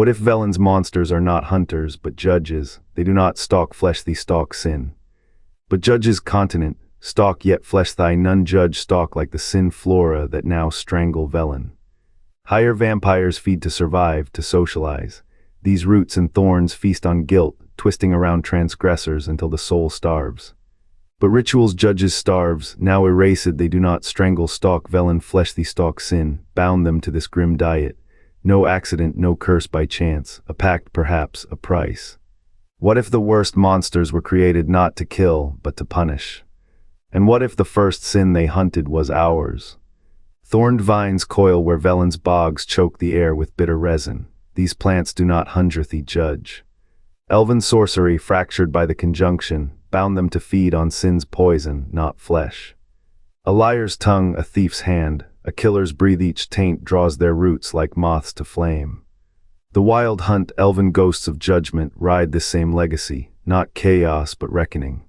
What if Velen's monsters are not hunters, but judges? They do not stalk flesh, they stalk sin. But judges continent, stalk yet flesh thy none judge stalk like the sin flora that now strangle Velen. Higher vampires feed to survive, to socialize. These roots and thorns feast on guilt, twisting around transgressors until the soul starves. But rituals judges starves, now erased they do not strangle stalk Velen flesh they stalk sin, bound them to this grim diet. No accident, no curse by chance, a pact perhaps, a price. What if the worst monsters were created not to kill, but to punish? And what if the first sin they hunted was ours? Thorned vines coil where Velen's bogs choke the air with bitter resin. These plants do not hundredthly judge. Elven sorcery, fractured by the conjunction, bound them to feed on sin's poison, not flesh. A liar's tongue, a thief's hand, a killer's breath, each taint draws their roots like moths to flame. The wild hunt, elven ghosts of judgment ride this same legacy, not chaos but reckoning.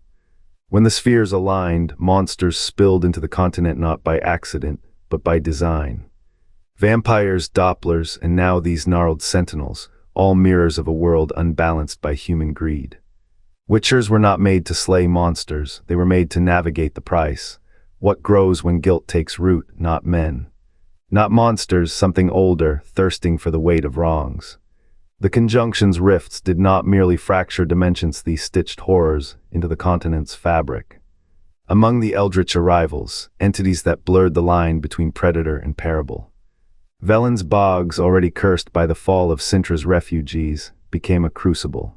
When the spheres aligned, monsters spilled into the continent not by accident, but by design. Vampires, Dopplers, and now these gnarled sentinels, all mirrors of a world unbalanced by human greed. Witchers were not made to slay monsters, they were made to navigate the price. What grows when guilt takes root, not men. Not monsters, something older, thirsting for the weight of wrongs. The conjunction's rifts did not merely fracture dimensions, these stitched horrors into the continent's fabric. Among the eldritch arrivals, entities that blurred the line between predator and parable. Velen's bogs, already cursed by the fall of Sintra's refugees, became a crucible.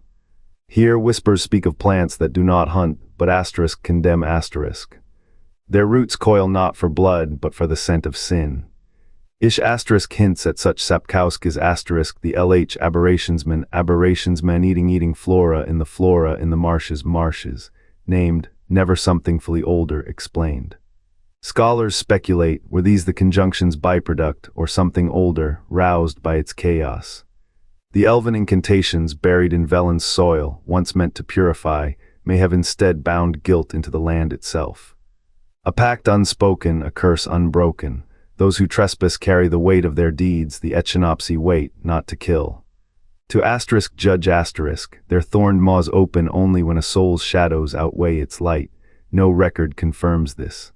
Here whispers speak of plants that do not hunt, but asterisk condemn asterisk. Their roots coil not for blood, but for the scent of sin. Ish asterisk hints at such Sapkowski's asterisk the LH aberrationsman eating flora in the marshes, named, never something fully older, explained. Scholars speculate, were these the conjunction's byproduct, or something older, roused by its chaos? The elven incantations buried in Velen's soil, once meant to purify, may have instead bound guilt into the land itself. A pact unspoken, a curse unbroken. Those who trespass carry the weight of their deeds, the Echinopsae wait, not to kill. To asterisk judge asterisk, their thorned maws open only when a soul's shadows outweigh its light. No record confirms this.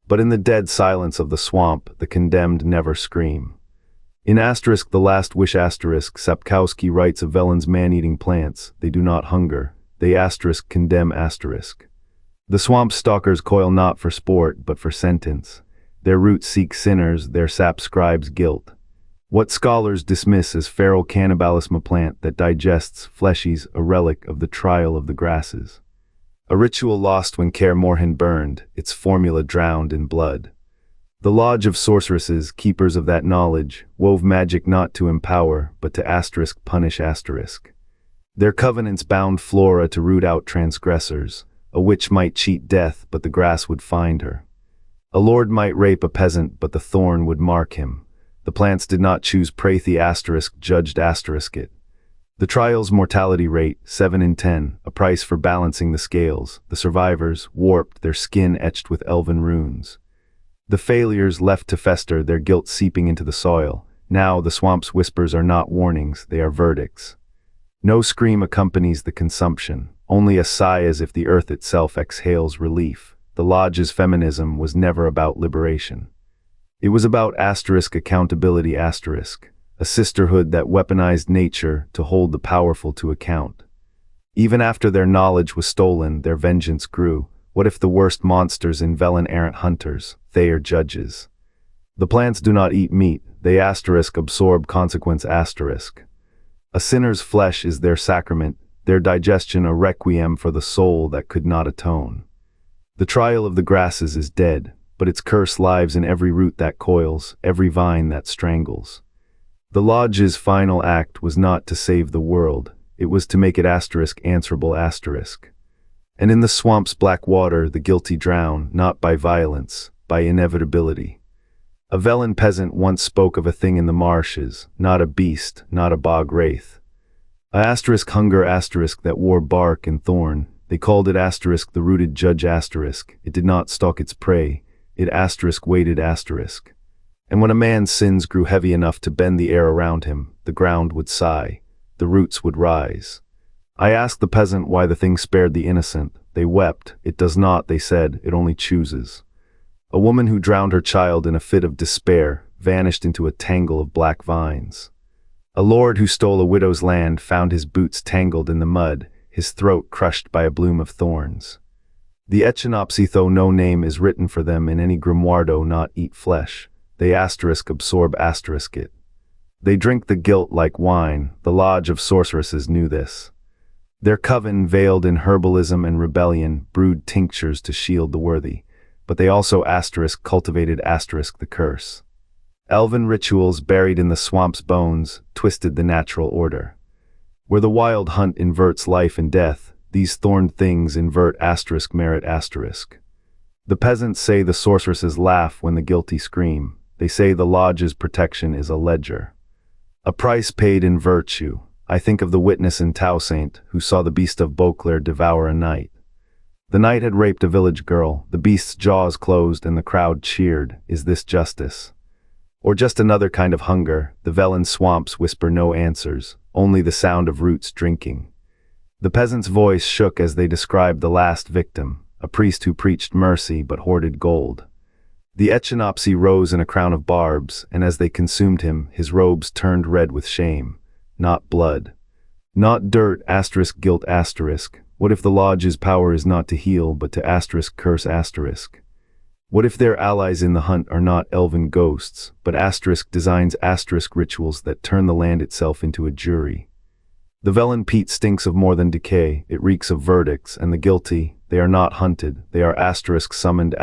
But in the dead silence of the swamp, the condemned never scream. In asterisk the last wish asterisk, Sapkowski writes of Velen's man-eating plants, they do not hunger, they asterisk condemn asterisk. The swamp stalkers coil not for sport, but for sentence. Their roots seek sinners, their sap scribes guilt. What scholars dismiss as feral cannibalism, a plant that digests fleshies, a relic of the trial of the grasses. A ritual lost when Kaer Morhen burned, its formula drowned in blood. The lodge of sorceresses, keepers of that knowledge, wove magic not to empower, but to asterisk punish asterisk. Their covenants bound flora to root out transgressors. A witch might cheat death, but the grass would find her. A lord might rape a peasant, but the thorn would mark him. The plants did not choose prey, the asterisk judged asterisk it. The trial's mortality rate, 7 in 10, a price for balancing the scales. The survivors, warped, their skin etched with elven runes. The failures left to fester, their guilt seeping into the soil. Now the swamp's whispers are not warnings, they are verdicts. No scream accompanies the consumption, only a sigh as if the earth itself exhales relief. The lodge's feminism was never about liberation. It was about asterisk accountability asterisk, a sisterhood that weaponized nature to hold the powerful to account. Even after their knowledge was stolen, their vengeance grew. What if the worst monsters in Velen aren't hunters, they are judges? The plants do not eat meat, they asterisk absorb consequence asterisk. A sinner's flesh is their sacrament, their digestion a requiem for the soul that could not atone. The trial of the grasses is dead, but its curse lives in every root that coils, every vine that strangles. The lodge's final act was not to save the world, it was to make it asterisk answerable asterisk. And in the swamp's black water the guilty drown, not by violence, by inevitability. A Velen peasant once spoke of a thing in the marshes, not a beast, not a bog wraith. A asterisk hunger asterisk that wore bark and thorn. They called it asterisk the rooted judge asterisk. It did not stalk its prey, it asterisk waited asterisk. And when a man's sins grew heavy enough to bend the air around him, the ground would sigh, the roots would rise. I asked the peasant why the thing spared the innocent. They wept. It does not, they said, it only chooses. A woman who drowned her child in a fit of despair vanished into a tangle of black vines. A lord who stole a widow's land found his boots tangled in the mud, his throat crushed by a bloom of thorns. The Echinopsae, though no name is written for them in any grimoire, do not eat flesh. They absorb it. They drink the guilt like wine. The lodge of sorceresses knew this. Their coven, veiled in herbalism and rebellion, brewed tinctures to shield the worthy, but they also cultivated the curse. Elven rituals buried in the swamp's bones twisted the natural order. Where the wild hunt inverts life and death, these thorned things invert merit. The peasants say the sorceresses laugh when the guilty scream. They say the lodge's protection is a ledger. A price paid in virtue. I think of the witness in Saint who saw the beast of Beauclair devour a knight. The knight had raped a village girl, the beast's jaws closed and the crowd cheered. Is this justice? Or just another kind of hunger? The Velen swamps whisper no answers, only the sound of roots drinking. The peasant's voice shook as they described the last victim, a priest who preached mercy but hoarded gold. The Echinopsae rose in a crown of barbs, and as they consumed him, his robes turned red with shame. Not blood. Not dirt, guilt. What if the lodge's power is not to heal, but to curse? What if their allies in the hunt are not elven ghosts, but designs rituals that turn the land itself into a jury? The Velen peat stinks of more than decay, it reeks of verdicts, and the guilty, they are not hunted, they are summoned.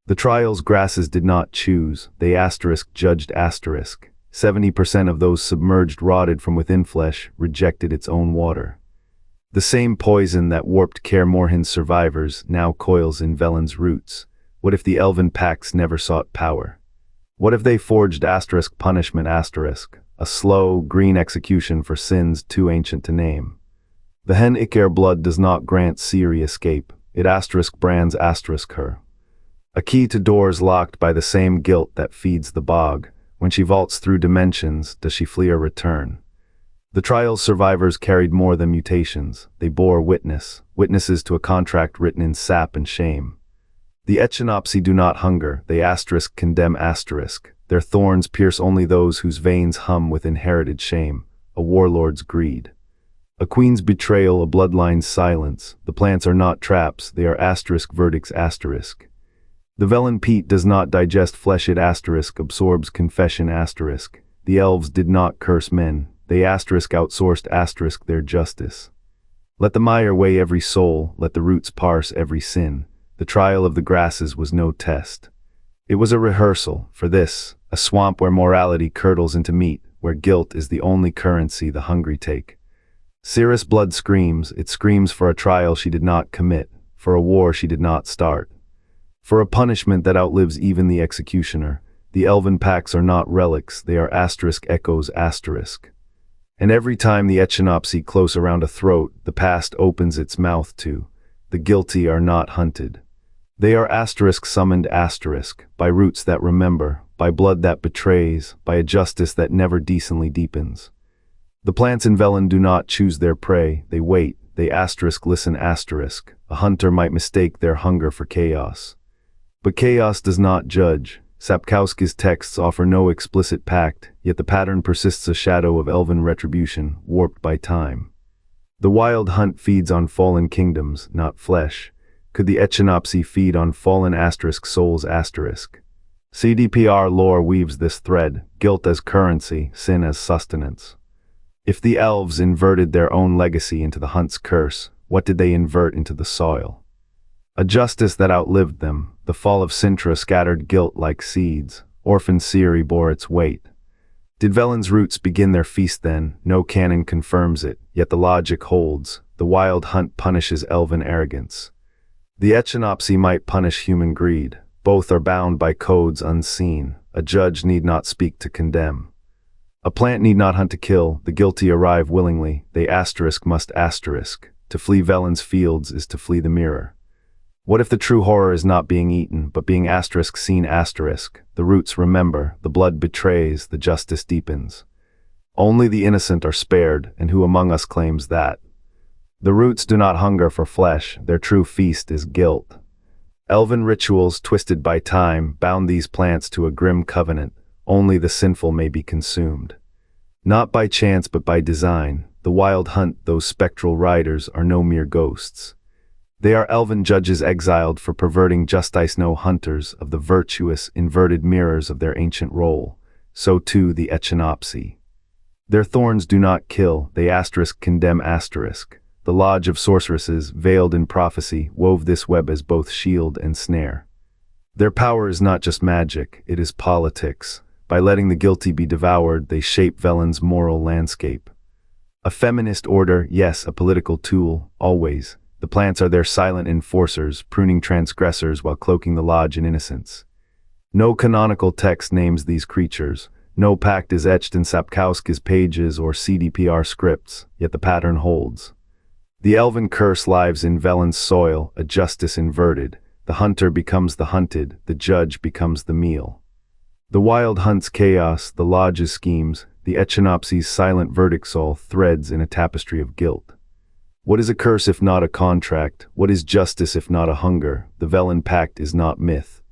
The trial's grasses did not choose, they judged. 70% of those submerged rotted from within. Flesh rejected its own water. The same poison that warped Kaer Morhen's survivors now coils in Velen's roots. What if the elven pacts never sought power? What if they forged punishment? A slow, green execution for sins too ancient to name. The hen Kaer blood does not grant Ciri escape, it brands her. A key to doors locked by the same guilt that feeds the bog. When she vaults through dimensions, does she flee or return? The trial's survivors carried more than mutations. They bore witnesses to a contract written in sap and shame. The Echinopsae do not hunger, they condemn. Their thorns pierce only those whose veins hum with inherited shame, a warlord's greed. A queen's betrayal, a bloodline's silence. The plants are not traps, they are verdicts. The Velen peat does not digest flesh, it absorbs confession. The elves did not curse men, they outsourced their justice. Let the mire weigh every soul, let the roots parse every sin. The trial of the grasses was no test. It was a rehearsal for this, a swamp where morality curdles into meat, where guilt is the only currency the hungry take. Ciri's blood screams, it screams for a trial she did not commit, for a war she did not start. For a punishment that outlives even the executioner. The elven pacts are not relics, they are echoes. And every time the Echinopsae close around a throat, the past opens its mouth to. The guilty are not hunted. They are summoned by roots that remember, by blood that betrays, by a justice that never decently deepens. The plants in Velen do not choose their prey, they wait, they listen. A hunter might mistake their hunger for chaos. But chaos does not judge. Sapkowski's texts offer no explicit pact, yet the pattern persists, a shadow of elven retribution, warped by time. The wild hunt feeds on fallen kingdoms, not flesh. Could the Echinopsae feed on fallen souls? CDPR lore weaves this thread, guilt as currency, sin as sustenance. If the elves inverted their own legacy into the hunt's curse, what did they invert into the soil? A justice that outlived them. The fall of Sintra scattered guilt like seeds. Orphan Ciri bore its weight. Did Velen's roots begin their feast then? No canon confirms it, yet the logic holds. The wild hunt punishes elven arrogance. The Echinopsae might punish human greed. Both are bound by codes unseen. A judge need not speak to condemn. A plant need not hunt to kill. The guilty arrive willingly. They must. To flee Velen's fields is to flee the mirror. What if the true horror is not being eaten, but being seen ? The roots remember, the blood betrays, the justice deepens. Only the innocent are spared, and who among us claims that? The roots do not hunger for flesh, their true feast is guilt. Elven rituals, twisted by time, bound these plants to a grim covenant. Only the sinful may be consumed. Not by chance but by design, the wild hunt, those spectral riders, are no mere ghosts. They are elven judges exiled for perverting justice, no hunters of the virtuous, inverted mirrors of their ancient role. So too the Echinopsae. Their thorns do not kill, they condemn . The lodge of sorceresses, veiled in prophecy, wove this web as both shield and snare. Their power is not just magic, it is politics. By letting the guilty be devoured, they shape Velen's moral landscape. A feminist order, yes, a political tool, always. The plants are their silent enforcers, pruning transgressors while cloaking the lodge in innocence. No canonical text names these creatures. No pact is etched in Sapkowski's pages or CDPR scripts, yet the pattern holds. The elven curse lives in Velen's soil, a justice inverted. The hunter becomes the hunted, the judge becomes the meal. The wild hunts chaos, the lodge's schemes, the Echinopsae's silent verdicts, all threads in a tapestry of guilt. What is a curse if not a contract? What is justice if not a hunger? The Velen Pact is not myth.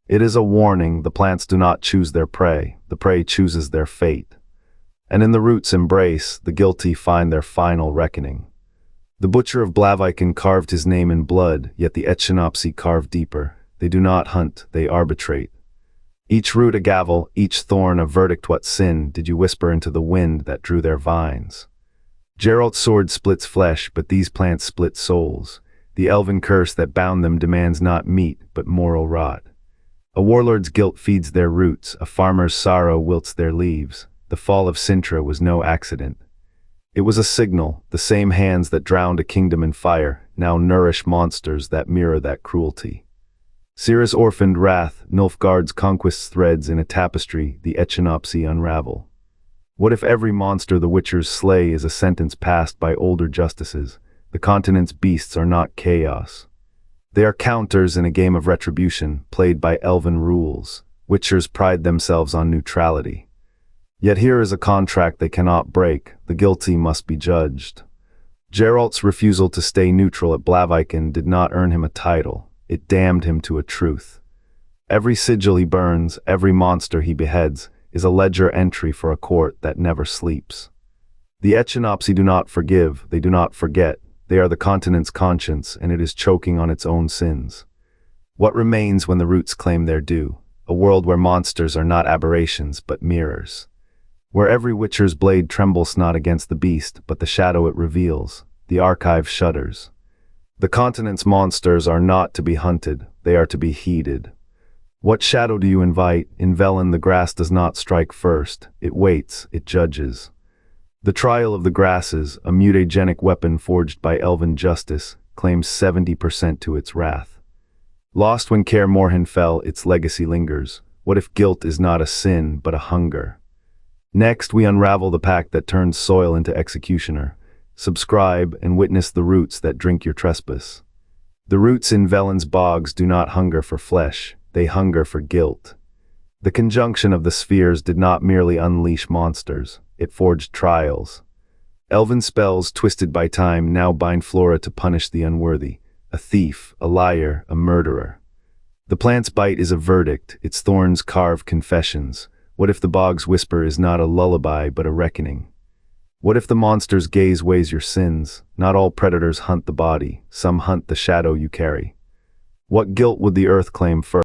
It is a warning. The plants do not choose their prey, the prey chooses their fate. And in the root's embrace, the guilty find their final reckoning. The butcher of Blaviken carved his name in blood, yet the Echinopsae carve deeper. They do not hunt, they arbitrate. Each root a gavel, each thorn a verdict. What sin did you whisper into the wind that drew their vines? Geralt's sword splits flesh, but these plants split souls. The elven curse that bound them demands not meat, but moral rot. A warlord's guilt feeds their roots, a farmer's sorrow wilts their leaves. The fall of Sintra was no accident. It was a signal. The same hands that drowned a kingdom in fire now nourish monsters that mirror that cruelty. Ciri's orphaned wrath, Nilfgaard's conquest threads in a tapestry the Echinopsae unravel. What if every monster the witchers slay is a sentence passed by older justices? The continent's beasts are not chaos. They are counters in a game of retribution, played by elven rules. Witchers pride themselves on neutrality. Yet here is a contract they cannot break. The guilty must be judged. Geralt's refusal to stay neutral at Blaviken did not earn him a title. It damned him to a truth. Every sigil he burns, every monster he beheads, is a ledger entry for a court that never sleeps. The Echinopsae do not forgive, they do not forget. They are the continent's conscience, and it is choking on its own sins. What remains when the roots claim their due? A world where monsters are not aberrations, but mirrors. Where every witcher's blade trembles not against the beast, but the shadow it reveals. The archive shudders. The continent's monsters are not to be hunted, they are to be heeded. What shadow do you invite? In Velen the grass does not strike first, it waits, it judges. The trial of the grasses, a mutagenic weapon forged by elven justice, claims 70% to its wrath. Lost when Kaer Morhen fell, its legacy lingers. What if guilt is not a sin, but a hunger? Next, we unravel the pact that turns soil into executioner. Subscribe and witness the roots that drink your trespass. The roots in Velen's bogs do not hunger for flesh, they hunger for guilt. The conjunction of the spheres did not merely unleash monsters, it forged trials. Elven spells, twisted by time, now bind Flora to punish the unworthy. A thief, a liar, a murderer. The plant's bite is a verdict, its thorns carve confessions. What if the bog's whisper is not a lullaby but a reckoning? What if the monster's gaze weighs your sins? Not all predators hunt the body, some hunt the shadow you carry. What guilt would the earth claim first?